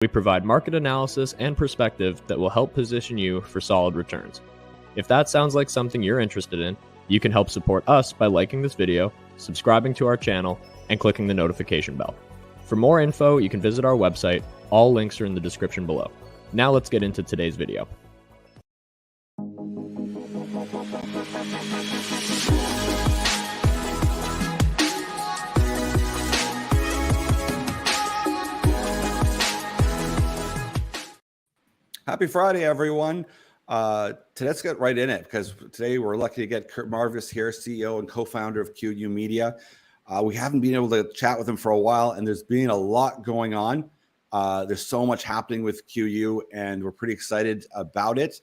We provide market analysis and perspective that will help position you for solid returns. If that sounds like something you're interested in, you can help support us by liking this video, subscribing to our channel, and clicking the notification bell. For more info, you can visit our website. All links are in the description below. Now let's get into today's video. Happy Friday, everyone. Let's get right in it, because today we're lucky to get Curt Marvis here, CEO and co-founder of QYOU Media. We haven't been able to chat with him for a while, and there's been a lot going on. There's so much happening with QYOU, and we're pretty excited about it.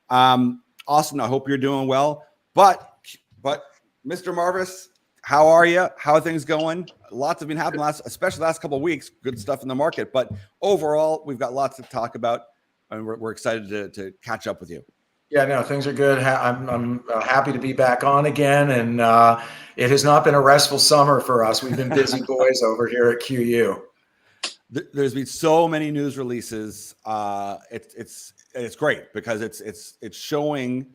Austin, I hope you're doing well. But Mr. Marvis, how are you? How are things going? Lots have been happening, especially the last couple of weeks. Good stuff in the market. But overall, we've got lots to talk about, and we're excited to catch up with you. Yeah, no, things are good. I'm happy to be back on again, and it has not been a restful summer for us. We've been busy boys over here at QYOU. There's been so many news releases. It's great because it's showing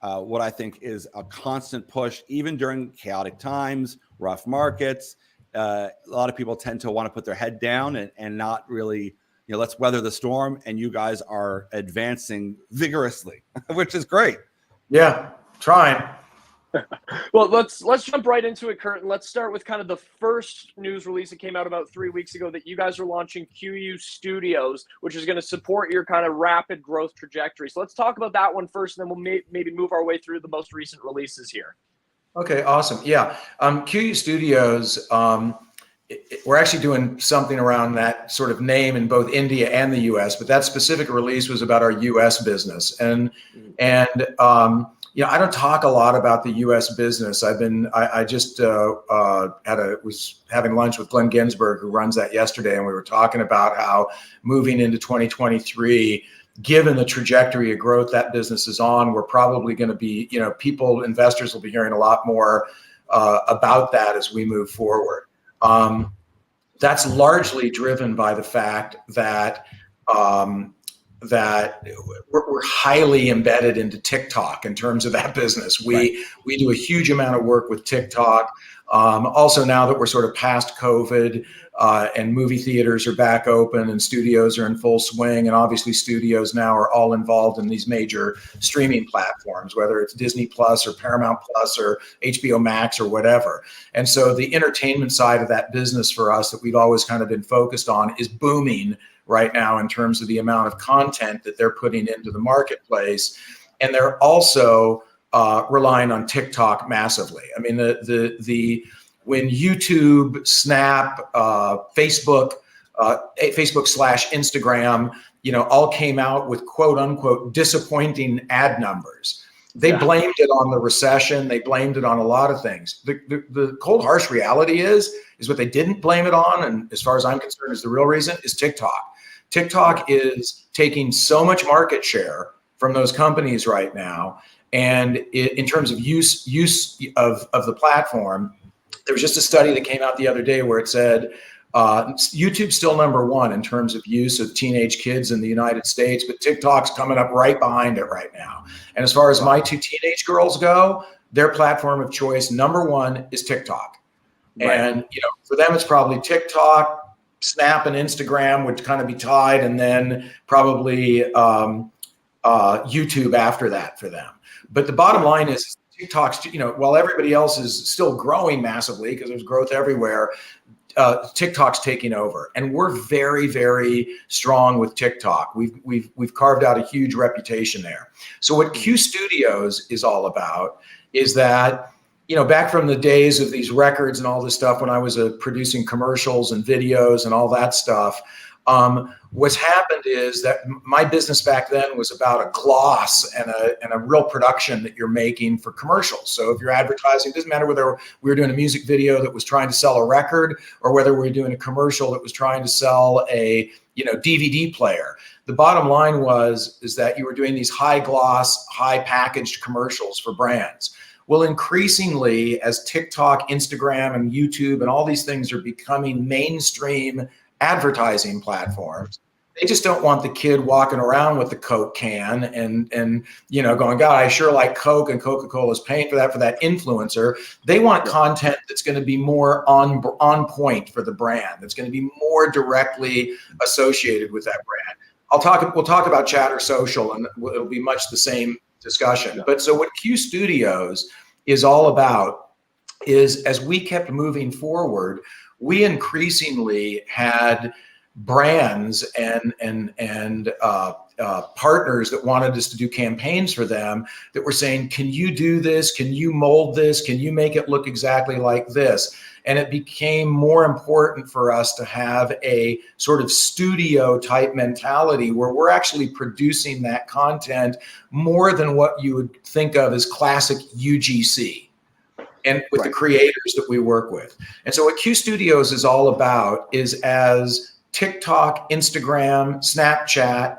what I think is a constant push, even during chaotic times, rough markets. A lot of people tend to want to put their head down and not really, let's weather the storm, and you guys are advancing vigorously, which is great. Yeah, trying. Well, let's jump right into it, Curt, and let's start with kind of the first news release that came out about 3 weeks ago, that you guys are launching QYOU Studios, which is going to support your kind of rapid growth trajectory. So let's talk about that one first, and then we'll maybe move our way through the most recent releases here. Okay, awesome. Yeah, QYOU Studios, we're actually doing something around that sort of name in both India and the US, but that specific release was about our US business. And I don't talk a lot about the US business. I just was having lunch with Glenn Ginsberg, who runs that, yesterday, and we were talking about how moving into 2023, given the trajectory of growth that business is on, we're probably going to be, investors will be hearing a lot more about that as we move forward. That's largely driven by the fact that we're highly embedded into TikTok in terms of that business. We do a huge amount of work with TikTok. Also, now that we're sort of past COVID, and movie theaters are back open and studios are in full swing, and obviously studios now are all involved in these major streaming platforms, whether it's Disney Plus or Paramount Plus or HBO Max or whatever. And so the entertainment side of that business for us that we've always kind of been focused on is booming right now in terms of the amount of content that they're putting into the marketplace. And they're also relying on TikTok massively. I mean, when YouTube, Snap, Facebook / Instagram, all came out with quote unquote disappointing ad numbers, they blamed it on the recession. They blamed it on a lot of things. The cold, harsh reality is what they didn't blame it on, and as far as I'm concerned, is the real reason, is TikTok. TikTok is taking so much market share from those companies right now. And in terms of use of the platform, there was just a study that came out the other day where it said YouTube's still #1 in terms of use of teenage kids in the United States, but TikTok's coming up right behind it right now. And as far as my two teenage girls go, their platform of choice, #1, is TikTok. Right. And for them, it's probably TikTok, Snap, and Instagram would kind of be tied, and then probably YouTube after that for them. But the bottom line is TikTok's, while everybody else is still growing massively because there's growth everywhere, TikTok's taking over, and we're very, very strong with TikTok. We've carved out a huge reputation there. So what QYOU Studios is all about is that, back from the days of these records and all this stuff, when I was producing commercials and videos and all that stuff, what's happened is that my business back then was about a gloss and a real production that you're making for commercials. So if you're advertising, it doesn't matter whether we were doing a music video that was trying to sell a record or whether we were doing a commercial that was trying to sell a DVD player. The bottom line is that you were doing these high gloss, high packaged commercials for brands. Well, increasingly, as TikTok, Instagram, and YouTube and all these things are becoming mainstream advertising platforms, They just don't want the kid walking around with the Coke can and you know, going, God, I sure like Coke, and Coca-Cola is paying for that influencer. They want content that's going to be more on point for the brand. That's going to be more directly associated with that brand. We'll talk about Chatter Social, and it'll be much the same discussion. But so what Q Studios is all about is, as we kept moving forward, we increasingly had brands and partners that wanted us to do campaigns for them, that were saying, can you do this? Can you mold this? Can you make it look exactly like this? And it became more important for us to have a sort of studio type mentality where we're actually producing that content more than what you would think of as classic UGC, and with the creators that we work with. And so what Q Studios is all about is, as TikTok, Instagram, Snapchat,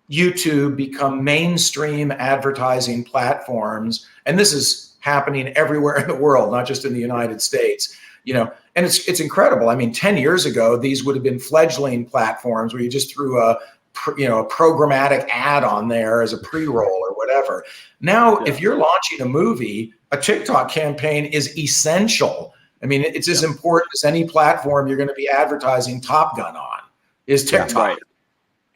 YouTube become mainstream advertising platforms, and this is happening everywhere in the world, not just in the United States, you know, and it's incredible. I mean, 10 years ago, these would have been fledgling platforms where you just threw a programmatic ad on there as a pre-roll or whatever. Now, if you're launching a movie, a TikTok campaign is essential. I mean, it's as important as any platform you're going to be advertising Top Gun on is TikTok.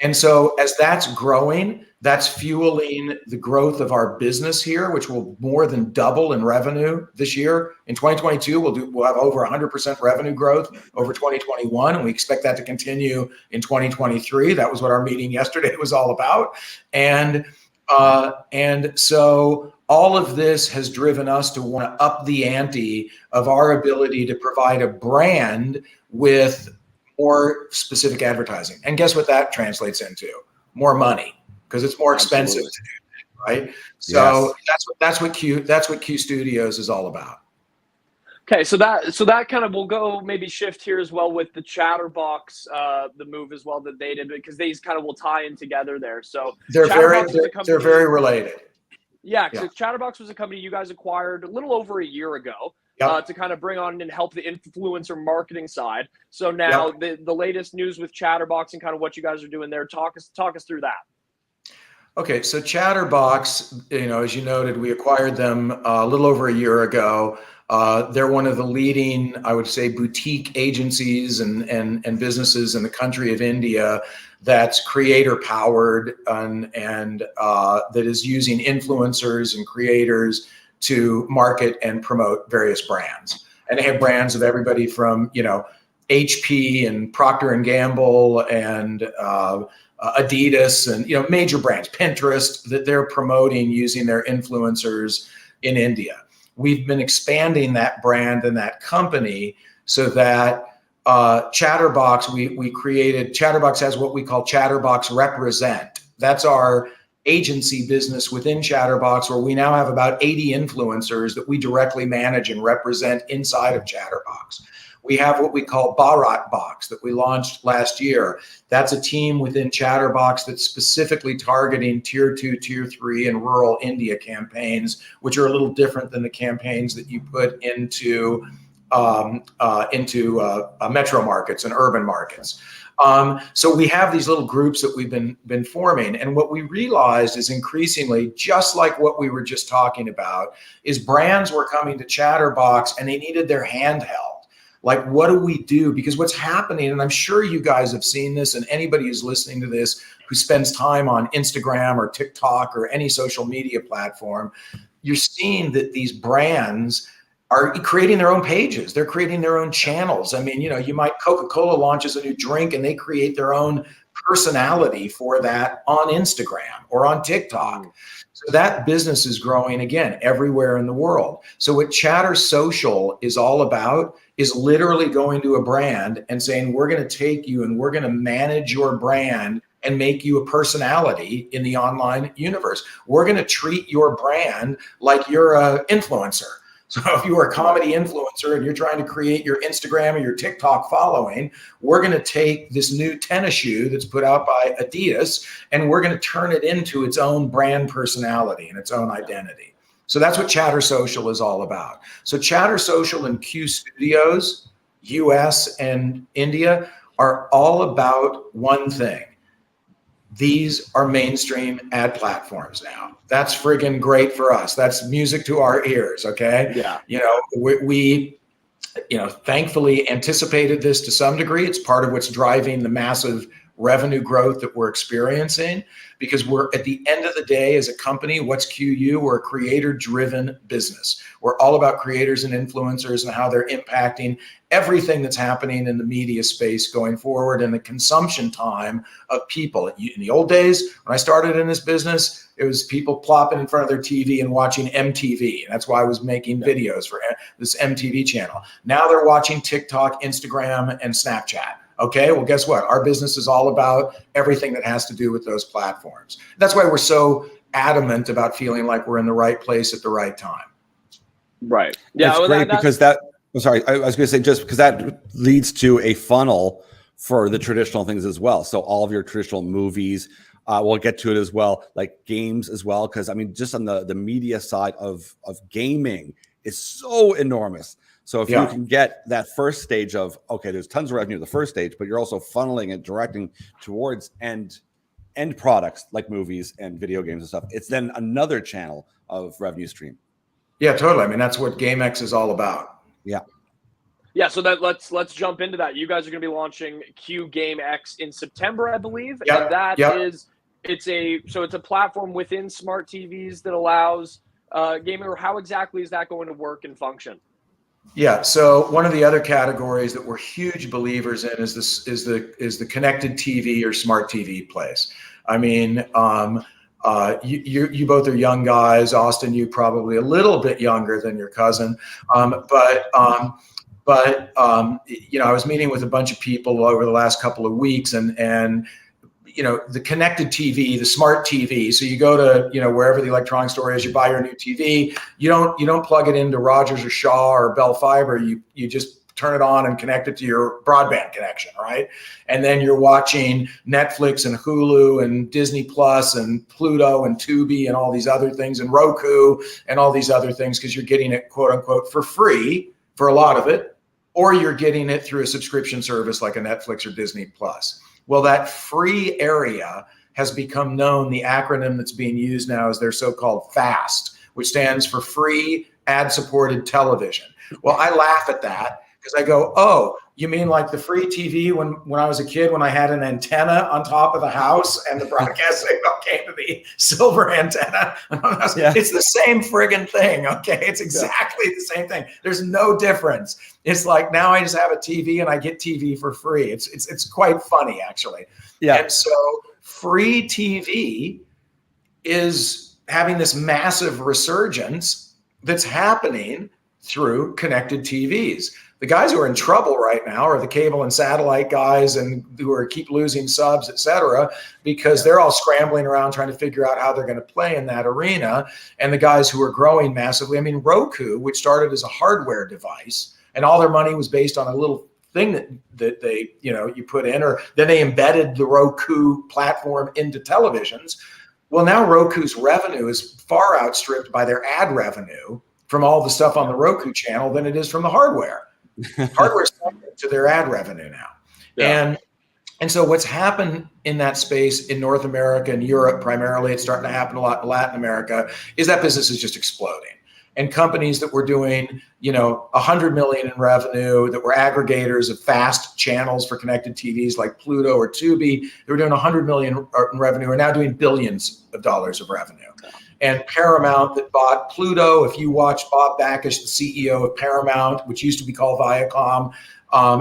And so as that's growing, that's fueling the growth of our business here, which will more than double in revenue this year. In 2022, we'll have over 100% revenue growth over 2021, and we expect that to continue in 2023. That was what our meeting yesterday was all about. And so all of this has driven us to want to up the ante of our ability to provide a brand with more specific advertising. And guess what that translates into? More money, because it's more expensive to do that, right? So that's what Q Studios is all about. Okay, so that kind of will go maybe shift here as well with the Chatterbox, the move as well that they did, because these kind of will tie in together there. So they're very related. Yeah, because Chatterbox was a company you guys acquired a little over a year ago to kind of bring on and help the influencer marketing side. So now the latest news with Chatterbox and kind of what you guys are doing there. Talk us through that. Okay, so Chatterbox, you know, as you noted, we acquired them a little over a year ago. They're one of the leading, I would say, boutique agencies and businesses in the country of India that's creator powered and that is using influencers and creators to market and promote various brands. And they have brands of everybody from, you know, HP and Procter and Gamble and Adidas and, you know, major brands, Pinterest, that they're promoting using their influencers in India. We've been expanding that brand and that company so that Chatterbox, we created, Chatterbox has what we call Chatterbox Represent. That's our agency business within Chatterbox, where we now have about 80 influencers that we directly manage and represent inside of Chatterbox. We have what we call Bharat Box that we launched last year. That's a team within Chatterbox that's specifically targeting tier 2, tier 3 and rural India campaigns, which are a little different than the campaigns that you put into metro markets and urban markets. So we have these little groups that we've been forming. And what we realized is increasingly, just like what we were just talking about, is brands were coming to Chatterbox and they needed their hand held. Like, what do we do? Because what's happening, and I'm sure you guys have seen this, and anybody who's listening to this who spends time on Instagram or TikTok or any social media platform, you're seeing that these brands are creating their own pages. They're creating their own channels. I mean, you know, Coca-Cola launches a new drink and they create their own personality for that on Instagram or on TikTok. So that business is growing again everywhere in the world. So what Chatter Social is all about is literally going to a brand and saying, we're going to take you and we're going to manage your brand and make you a personality in the online universe. We're going to treat your brand like you're an influencer. So if you are a comedy influencer and you're trying to create your Instagram or your TikTok following, we're going to take this new tennis shoe that's put out by Adidas and we're going to turn it into its own brand personality and its own identity. So that's what Chatter Social is all about. So Chatter Social and Q Studios, US and India, are all about one thing. these are mainstream ad platforms now. That's friggin' great for us. That's music to our ears. Okay. Yeah. You know, we thankfully anticipated this to some degree. It's part of what's driving the massive revenue growth that we're experiencing, because we're, at the end of the day, as a company, what's QYOU? We're a creator-driven business. We're all about creators and influencers and how they're impacting everything that's happening in the media space going forward, and the consumption time of people. In the old days, when I started in this business, it was people plopping in front of their TV and watching MTV. And that's why I was making videos for this MTV channel. Now they're watching TikTok, Instagram, and Snapchat. Okay, well, guess what? Our business is all about everything that has to do with those platforms. That's why we're so adamant about feeling like we're in the right place at the right time. Right. Yeah. It's great because that, I'm sorry, I was going to say, just because that leads to a funnel for the traditional things as well. So all of your traditional movies, we'll get to it as well, like games as well. Because I mean, just on the media side of gaming is so enormous. So if you can get that first stage of, okay, there's tons of revenue at the first stage, but you're also funneling and directing towards end products like movies and video games and stuff, it's then another channel of revenue stream. Yeah, totally. I mean, that's what GameX is all about. Yeah. Yeah, so that let's jump into that. You guys are going to be launching QGameX in September, I believe. Yep. And that Yep. is it's a platform within smart TVs that allows gaming. Or how exactly is that going to work and function? Yeah. So one of the other categories that we're huge believers in is the connected TV or smart TV place. I mean, you both are young guys. Austin, you probably a little bit younger than your cousin, but I was meeting with a bunch of people over the last couple of weeks, and the connected TV, the smart TV. So you go to, wherever the electronics store is, you buy your new TV. You don't plug it into Rogers or Shaw or Bell Fiber. You just turn it on and connect it to your broadband connection, right? And then you're watching Netflix and Hulu and Disney Plus and Pluto and Tubi and all these other things, and Roku and all these other things, because you're getting it, quote unquote, for free for a lot of it, or you're getting it through a subscription service like a Netflix or Disney Plus. Well, that free area has become known. The acronym that's being used now is their so-called FAST, which stands for Free Ad-Supported Television. Well, I laugh at that because I go, oh, you mean like the free TV when I was a kid, when I had an antenna on top of the house and the broadcast signal came to the silver antenna? Yeah. It's the same friggin' thing, okay? It's exactly the same thing. There's no difference. It's like now I just have a TV and I get TV for free. It's quite funny, actually. Yeah. And so free TV is having this massive resurgence that's happening through connected TVs. The guys who are in trouble right now are the cable and satellite guys, and who keep losing subs, et cetera, because they're all scrambling around trying to figure out how they're going to play in that arena. And the guys who are growing massively, I mean, Roku, which started as a hardware device, and all their money was based on a little thing that they, you put in, or then they embedded the Roku platform into televisions. Well, now Roku's revenue is far outstripped by their ad revenue from all the stuff on the Roku channel than it is from the hardware. Hardware's to their ad revenue now. Yeah. And so what's happened in that space in North America and Europe, primarily, it's starting to happen a lot in Latin America, is that business is just exploding. And companies that were doing, $100 million in revenue, that were aggregators of fast channels for connected TVs like Pluto or Tubi, they were doing $100 million in revenue, are now doing billions of dollars of revenue. And Paramount, that bought Pluto, if you watch Bob Bakish, the CEO of Paramount, which used to be called Viacom,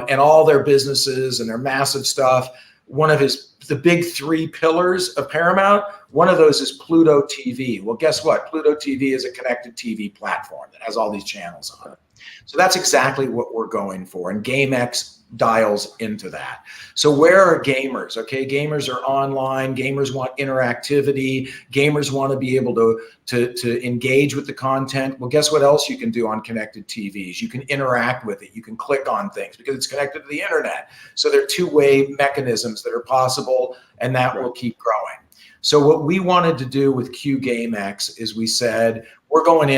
and all their businesses and their massive stuff, one of the big three pillars of Paramount, one of those is Pluto TV. Well, guess what? Pluto TV is a connected TV platform that has all these channels on it. So that's exactly what we're going for. And GameX dials into that. So where are gamers? Okay, gamers are online. Gamers want interactivity. Gamers want to be able to engage with the content. Well, guess what else you can do on connected TVs? You can interact with it. You can click on things because it's connected to the internet. So there are two-way mechanisms that are possible, and that will keep growing. So what we wanted to do with QGameX is we said, we're going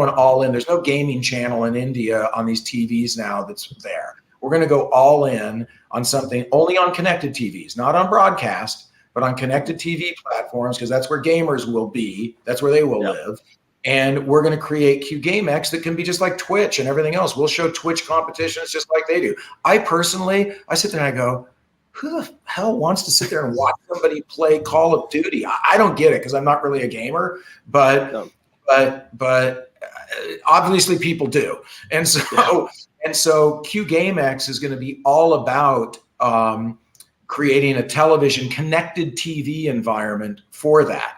all in. There's no gaming channel in India on these TVs now that's there. We're going to go all in on something only on connected TVs, not on broadcast, but on connected TV platforms, because that's where gamers will be. That's where they will live. And we're going to create QGameX that can be just like Twitch and everything else. We'll show Twitch competitions just like they do. I sit there and I go, who the hell wants to sit there and watch somebody play Call of Duty? I don't get it because I'm not really a gamer, but obviously people do. And so QGameX is going to be all about creating a television connected TV environment for that.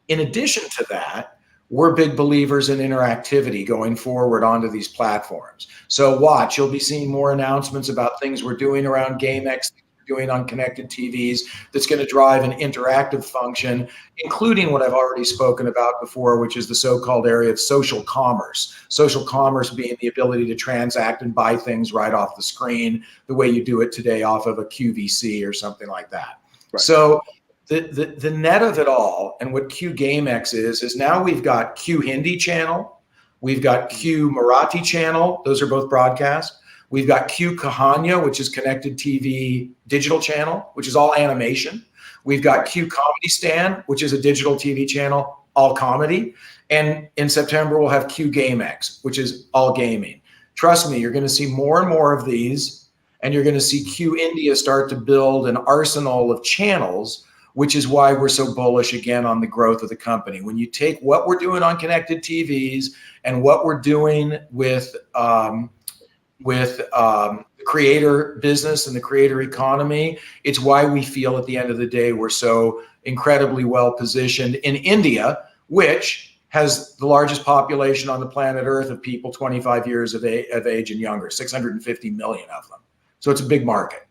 In addition to that, we're big believers in interactivity going forward onto these platforms. So watch, you'll be seeing more announcements about things we're doing around GameX, doing on connected TVs that's going to drive an interactive function, including what I've already spoken about before, which is the so-called area of social commerce. Social commerce being the ability to transact and buy things right off the screen, the way you do it today off of a QVC or something like that. Right. So the net of it all, and what QGameX is now we've got Q Hindi channel, we've got Q Marathi channel, those are both broadcast. We've got Q Kahania, which is connected TV digital channel, which is all animation. We've got Q Comedy Stand, which is a digital TV channel, all comedy. And in September, we'll have Q GameX, which is all gaming. Trust me, you're going to see more and more of these, and you're going to see Q India start to build an arsenal of channels, which is why we're so bullish again on the growth of the company. When you take what we're doing on connected TVs and what we're doing with the creator business and the creator economy, it's why we feel at the end of the day we're so incredibly well positioned in India, which has the largest population on the planet Earth of people 25 years of age and younger, 650 million of them. So it's a big market.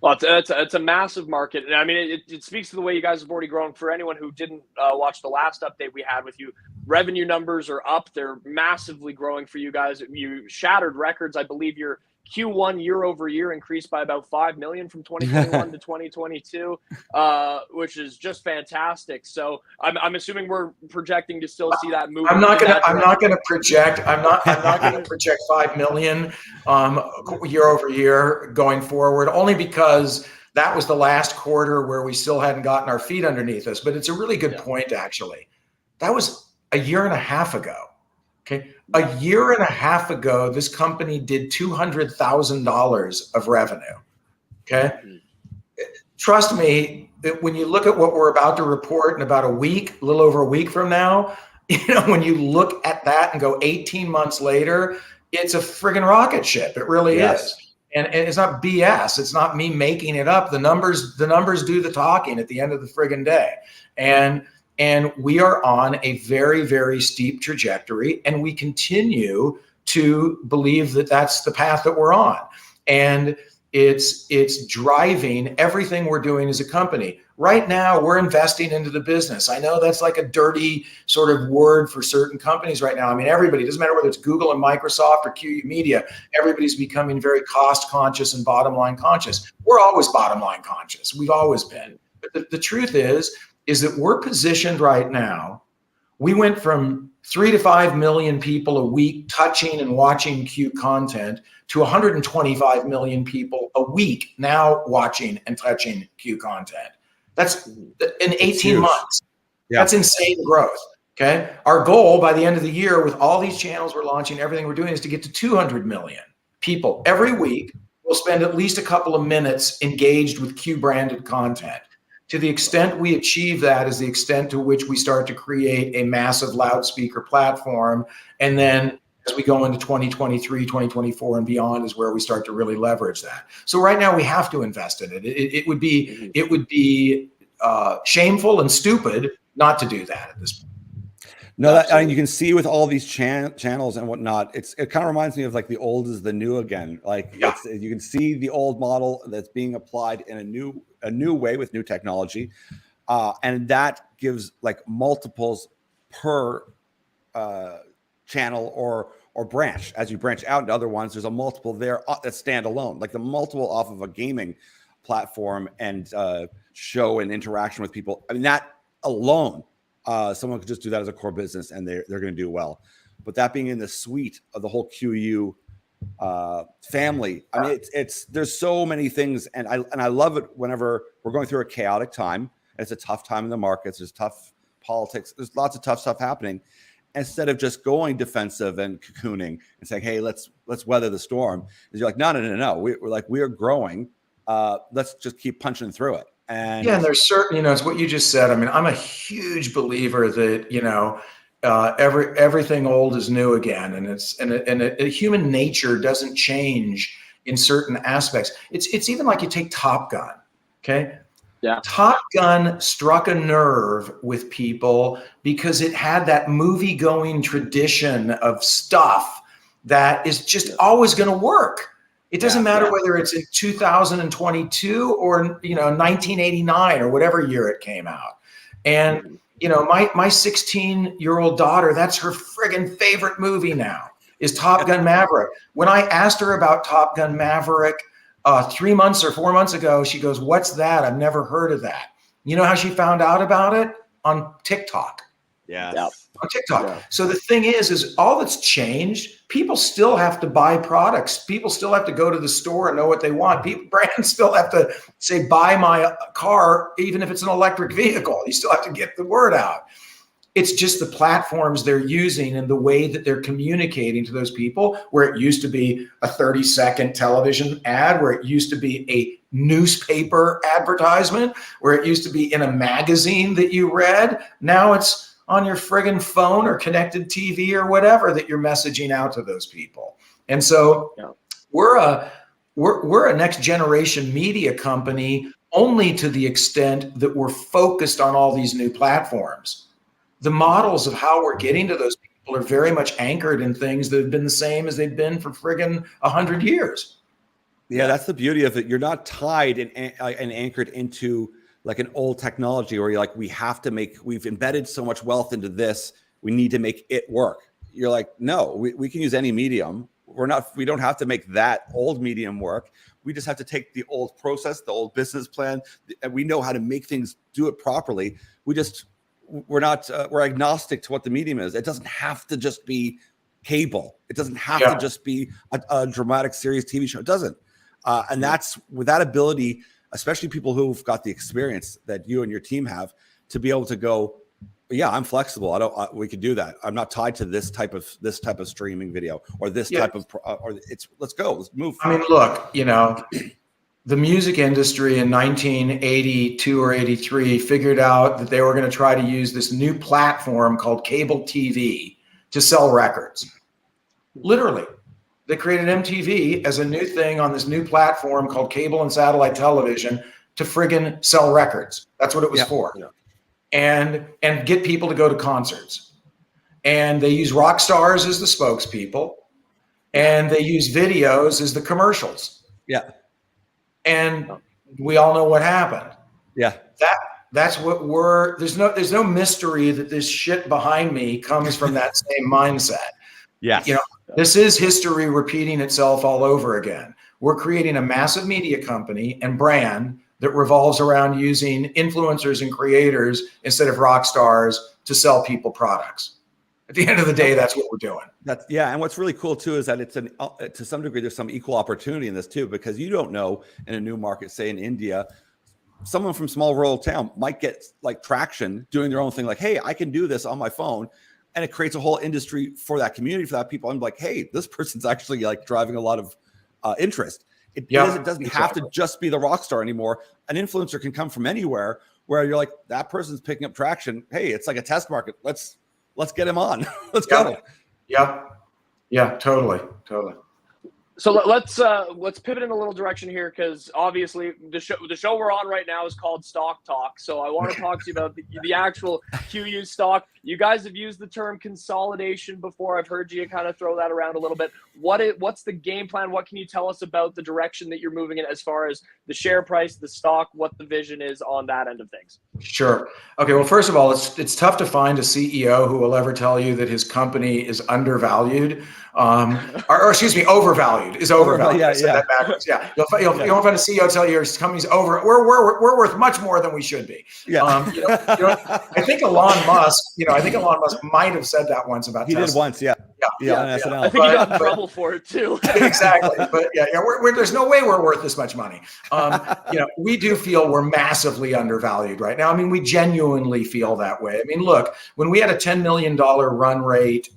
Well, it's a massive market. And I mean, it speaks to the way you guys have already grown. For anyone who didn't watch the last update we had with you, revenue numbers are up. They're massively growing for you guys. You shattered records. I believe your Q1 year over year increased by about 5 million from 2021 to 2022, which is just fantastic. So I'm assuming we're projecting to still see that move. I'm not going to project 5 million year over year going forward, only because that was the last quarter where we still hadn't gotten our feet underneath us. But it's a really good point, actually. That was a year and a half ago. Okay. A year and a half ago, this company did $200,000 of revenue. Okay. Trust me, when you look at what we're about to report in about a little over a week from now, when you look at that and go 18 months later, it's a friggin' rocket ship. It really is. And it's not BS. It's not me making it up. The numbers do the talking at the end of the friggin' day. And we are on a very, very steep trajectory, and we continue to believe that that's the path that we're on. And it's driving everything we're doing as a company. Right now, we're investing into the business. I know that's like a dirty sort of word for certain companies right now. I mean, everybody, it doesn't matter whether it's Google and Microsoft or QYOU Media, everybody's becoming very cost conscious and bottom line conscious. We're always bottom line conscious. We've always been. But the truth is that we're positioned right now. We went from 3 to 5 million people a week touching and watching Q content to 125 million people a week now watching and touching Q content. That's in 18 months. Yeah. That's insane growth. Okay. Our goal by the end of the year with all these channels we're launching, everything we're doing, is to get to 200 million people every week. We'll spend at least a couple of minutes engaged with Q branded content. To the extent we achieve that is the extent to which we start to create a massive loudspeaker platform. And then as we go into 2023, 2024 and beyond is where we start to really leverage that. So right now we have to invest in it. It would be shameful and stupid not to do that at this point. No, you can see with all these channels and whatnot, it kind of reminds me of like the old is the new again. Like you can see the old model that's being applied in a new way with new technology, and that gives like multiples per channel or branch. As you branch out into other ones, there's a multiple there that stand alone, like the multiple off of a gaming platform and show and interaction with people. I mean, that alone. Someone could just do that as a core business and they're going to do well. But that being in the suite of the whole QYOU family, I mean, there's so many things, and I love it whenever we're we're going through a chaotic time. It's a tough time in the markets. There's tough politics. There's lots of tough stuff happening. Instead of just going defensive and cocooning and saying, hey, let's weather the storm, is you're like, no. We're growing. Let's just keep punching through it. And there's certain, it's what you just said. I mean, I'm a huge believer that, everything old is new again. And human nature doesn't change in certain aspects. It's even like you take Top Gun. Okay. Yeah. Top Gun struck a nerve with people because it had that movie going tradition of stuff that is just always going to work. It doesn't matter whether it's in 2022 or 1989 or whatever year it came out. And my 16-year-old daughter, that's her friggin' favorite movie now, is Top Gun Maverick. When I asked her about Top Gun Maverick 3 months or 4 months ago, she goes, "What's that? I've never heard of that." You know how she found out about it? On TikTok. Yeah. On TikTok. Yeah. So the thing is all that's changed. People still have to buy products. People still have to go to the store and know what they want. Brands still have to say, buy my car, even if it's an electric vehicle. You still have to get the word out. It's just the platforms they're using and the way that they're communicating to those people, where it used to be a 30-second television ad, where it used to be a newspaper advertisement, where it used to be in a magazine that you read. Now it's on your friggin' phone or connected TV or whatever that you're messaging out to those people. And so we're a next generation media company only to the extent that we're focused on all these new platforms. The models of how we're getting to those people are very much anchored in things that have been the same as they've been for friggin' 100 years. Yeah, that's the beauty of it. You're not tied and anchored into like an old technology where you're like, we've embedded so much wealth into this, we need to make it work. You're like, no, we can use any medium. We don't have to make that old medium work. We just have to take the old process, the old business plan, and we know how to make things, do it properly. We're agnostic to what the medium is. It doesn't have to just be cable. It doesn't have to just be a dramatic series TV show. It doesn't. And that's with that ability, especially people who've got the experience that you and your team have, to be able to go, yeah, I'm flexible. We could do that. I'm not tied to this type of streaming video or this type of, let's go, let's move. I mean, look, the music industry in 1982 or 83 figured out that they were going to try to use this new platform called cable TV to sell records. Literally. They created MTV as a new thing on this new platform called cable and satellite television to friggin' sell records. That's what it was for. Yeah. And get people to go to concerts. And they use rock stars as the spokespeople. And they use videos as the commercials. Yeah. And we all know what happened. Yeah. That's what there's no mystery that this shit behind me comes from that same mindset. Yes. This is history repeating itself all over again. We're creating a massive media company and brand that revolves around using influencers and creators instead of rock stars to sell people products. At the end of the day, that's what we're doing. And what's really cool too is that it's to some degree there's some equal opportunity in this too, because you don't know in a new market, say in India, someone from small rural town might get like traction doing their own thing, like, hey, I can do this on my phone. And it creates a whole industry for that community, for that people. I'm like, hey, this person's actually like driving a lot of interest. It doesn't have to just be the rock star anymore. An influencer can come from anywhere where you're like, that person's picking up traction. Hey, it's like a test market. Let's get him on. Let's go. Yeah, totally. So let's pivot in a little direction here, because obviously the show we're on right now is called Stock Talk. So I want to talk to you about the actual QYOU stock. You guys have used the term consolidation before. I've heard you kind of throw that around a little bit. What's the game plan? What can you tell us about the direction that you're moving in as far as the share price, the stock, what the vision is on that end of things? Sure. Okay. Well, first of all, it's tough to find a CEO who will ever tell you that his company is undervalued, or excuse me, overvalued. Is overvalued. I said that backwards. Yeah. You won't find a CEO tell you your company's over. We're worth much more than we should be. Yeah. I think Elon Musk. I think Elon Musk might have said that once about Tesla. He did once. Yeah. Yeah, on SNL. I think he got in trouble for it too. Exactly. But there's no way we're worth this much money. We do feel we're massively undervalued right now. I mean, we genuinely feel that way. I mean, look, when we had a $10 million run rate,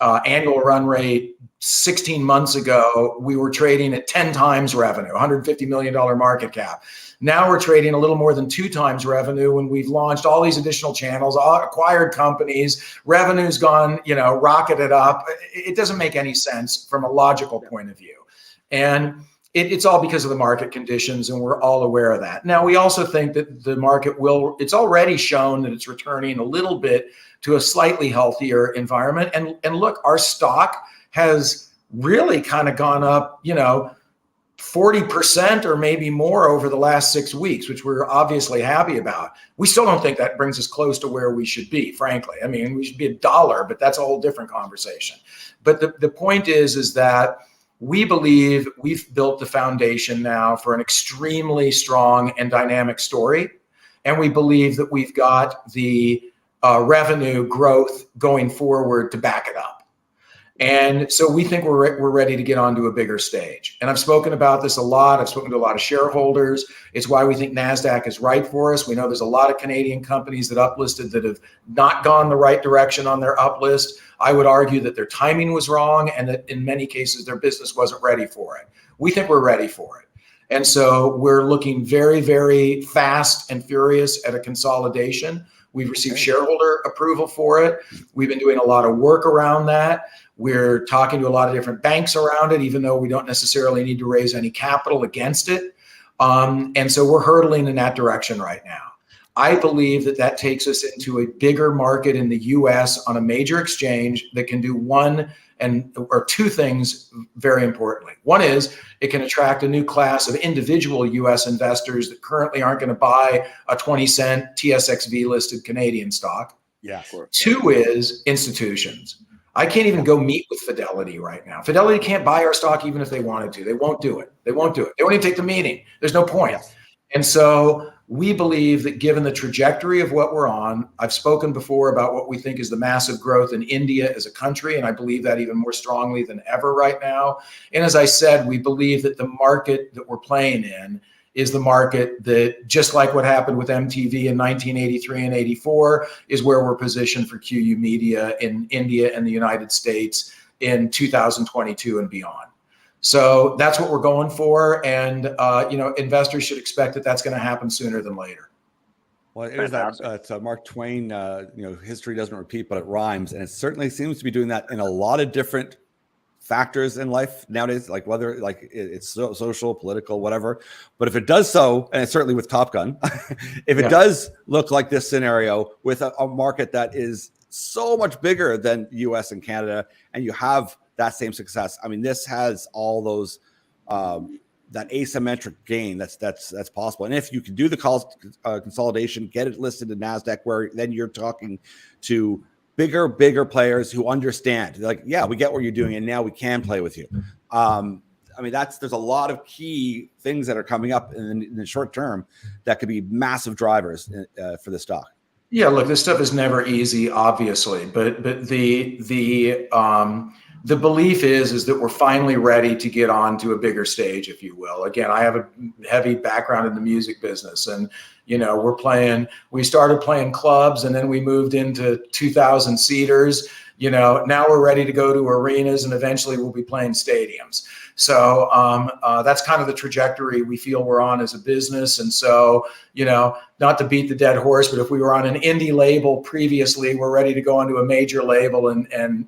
annual run rate 16 months ago, we were trading at 10 times revenue, $150 million market cap. Now we're trading a little more than 2 times revenue when we've launched all these additional channels, acquired companies, revenue's gone, rocketed up. It doesn't make any sense from a logical point of view. And it's all because of the market conditions, and we're all aware of that. Now, we also think that the market it's already shown that it's returning a little bit to a slightly healthier environment. And look, our stock has really kind of gone up, 40% or maybe more over the last 6 weeks, which we're obviously happy about. We still don't think that brings us close to where we should be, frankly. I mean, we should be $1, but that's a whole different conversation. But the point is that we believe we've built the foundation now for an extremely strong and dynamic story. And we believe that we've got the revenue growth going forward to back it up. And so we think we're ready to get onto a bigger stage. And I've spoken about this a lot. I've spoken to a lot of shareholders. It's why we think NASDAQ is right for us. We know there's a lot of Canadian companies that uplisted that have not gone the right direction on their uplist. I would argue that their timing was wrong and that in many cases their business wasn't ready for it. We think we're ready for it. And so we're looking very, very fast and furious at a consolidation. We've received shareholder approval for it. We've been doing a lot of work around that. We're talking to a lot of different banks around it, even though we don't necessarily need to raise any capital against it. And so we're hurtling in that direction right now. I believe that takes us into a bigger market in the US on a major exchange that can do one or two things very importantly. One is it can attract a new class of individual US investors that currently aren't going to buy a 20-cent TSXV listed Canadian stock. Yeah. Two is institutions. I can't even go meet with Fidelity right now. Fidelity can't buy our stock even if they wanted to. They won't do it. They won't do it. They won't even take the meeting. There's no point. Yes. And so we believe that given the trajectory of what we're on, I've spoken before about what we think is the massive growth in India as a country, and I believe that even more strongly than ever right now. And as I said, we believe that the market that we're playing in is the market that, just like what happened with MTV in 1983 and 84, is where we're positioned for QYOU Media in India and the United States in 2022 and beyond. So that's what we're going for. And, investors should expect that that's going to happen sooner than later. Well, it is that Mark Twain, history doesn't repeat, but it rhymes. And it certainly seems to be doing that in a lot of different factors in life nowadays, like whether it's social, political, whatever. But if it does so, and it's certainly with Top Gun, if it does look like this scenario with a market that is so much bigger than US and Canada, and you have that same success, I mean, this has all those that asymmetric gain that's possible. And if you can do the consolidation, get it listed in NASDAQ, where then you're talking to bigger players who understand, like, yeah, we get what you're doing, and now we can play with you. I mean, there's a lot of key things that are coming up in the short term that could be massive drivers for the stock. Yeah, look, this stuff is never easy, obviously, but the belief is that we're finally ready to get on to a bigger stage, if you will. Again, I have a heavy background in the music business, and we started playing clubs, and then we moved into 2,000 seaters. Now we're ready to go to arenas, and eventually we'll be playing stadiums. So that's kind of the trajectory we feel we're on as a business. And so, not to beat the dead horse, but if we were on an indie label previously, we're ready to go onto a major label and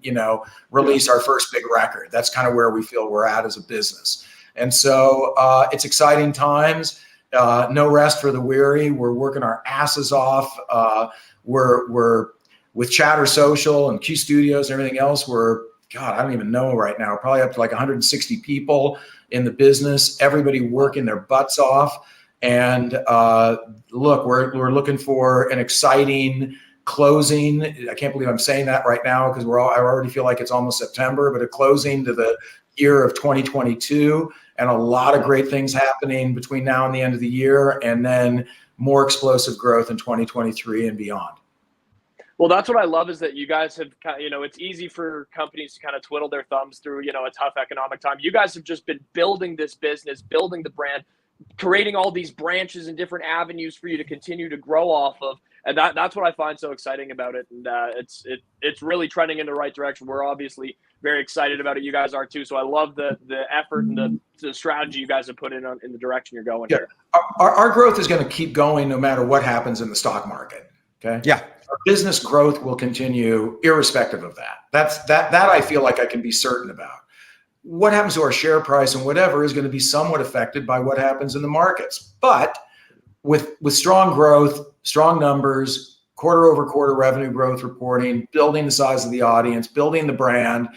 release our first big record. That's kind of where we feel we're at as a business. And so it's exciting times. No rest for the weary. We're working our asses off. We're with Chatter Social and Q Studios and everything else. I don't even know right now. We're probably up to like 160 people in the business. Everybody working their butts off. And look, we're looking for an exciting closing. I can't believe I'm saying that right now because I already feel like it's almost September, but a closing to the year of 2022, and a lot of great things happening between now and the end of the year, and then more explosive growth in 2023 and beyond. Well, that's what I love is that you guys have, it's easy for companies to kind of twiddle their thumbs through, a tough economic time. You guys have just been building this business, building the brand, creating all these branches and different avenues for you to continue to grow off of. And that's what I find so exciting about it. And it's really trending in the right direction. We're obviously very excited about it. You guys are too. So I love the effort and the strategy you guys have put in the direction you're going here. Our growth is going to keep going no matter what happens in the stock market. Okay. Yeah. Our business growth will continue irrespective of that. That I feel like I can be certain about. What happens to our share price and whatever is going to be somewhat affected by what happens in the markets. But with strong growth, strong numbers, quarter-over-quarter revenue growth reporting, building the size of the audience, building the brand,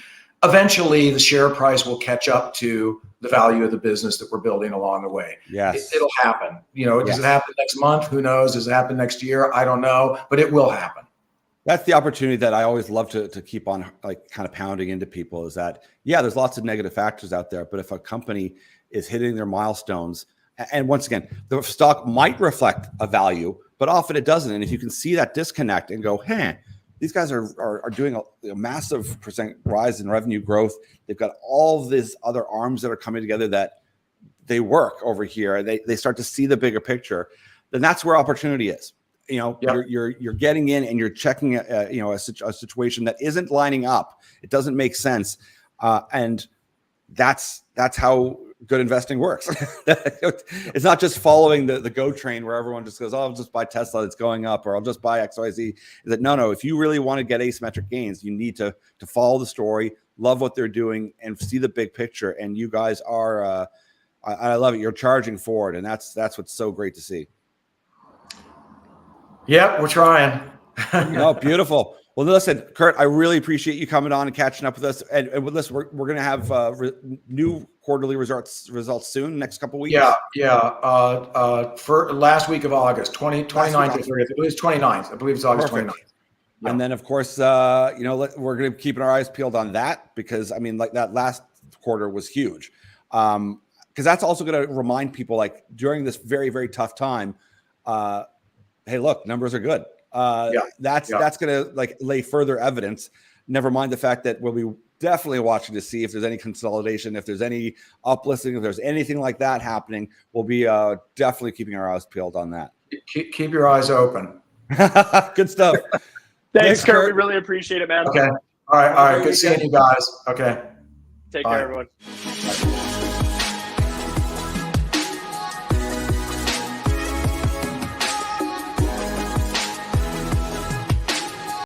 eventually the share price will catch up to the value of the business that we're building along the way. Yes. It'll happen. Does it happen next month? Who knows? Does it happen next year? I don't know, but it will happen. That's the opportunity that I always love to keep on kind of pounding into people is that, yeah, there's lots of negative factors out there, but if a company is hitting their milestones, and once again, the stock might reflect a value, but often it doesn't. And if you can see that disconnect and go, hey, these guys are doing a massive percent rise in revenue growth. They've got all these other arms that are coming together that they work over here. They start to see the bigger picture. Then that's where opportunity is. You're getting in and you're checking a situation that isn't lining up. It doesn't make sense, and that's how good investing works. It's not just following the go train where everyone just goes, oh, I'll just buy Tesla, it's going up, or I'll just buy XYZ. Is that no, if you really want to get asymmetric gains, you need to follow the story, love what they're doing, and see the big picture. And you guys are I love it. You're charging forward, and that's what's so great to see. Yep, we're trying. Beautiful. Well, listen, Curt, I really appreciate you coming on and catching up with us. And listen, we're going to have new quarterly results soon, next couple of weeks. Yeah. For last week of August, 29th or 30th. I believe it's 29th. I believe it's August 29th. Yeah. And then, of course, we're going to keep our eyes peeled on that because, I mean, like that last quarter was huge. Because that's also going to remind people, like, during this very, very tough time, hey, look, numbers are good. That's going to like lay further evidence. Never mind the fact that we'll be definitely watching to see if there's any consolidation, if there's any uplisting, if there's anything like that happening. We'll be definitely keeping our eyes peeled on that. Keep your eyes open. Good stuff. Thanks, Curt. We really appreciate it, man. Okay. All right. Good seeing you guys. Okay. Take care, everyone.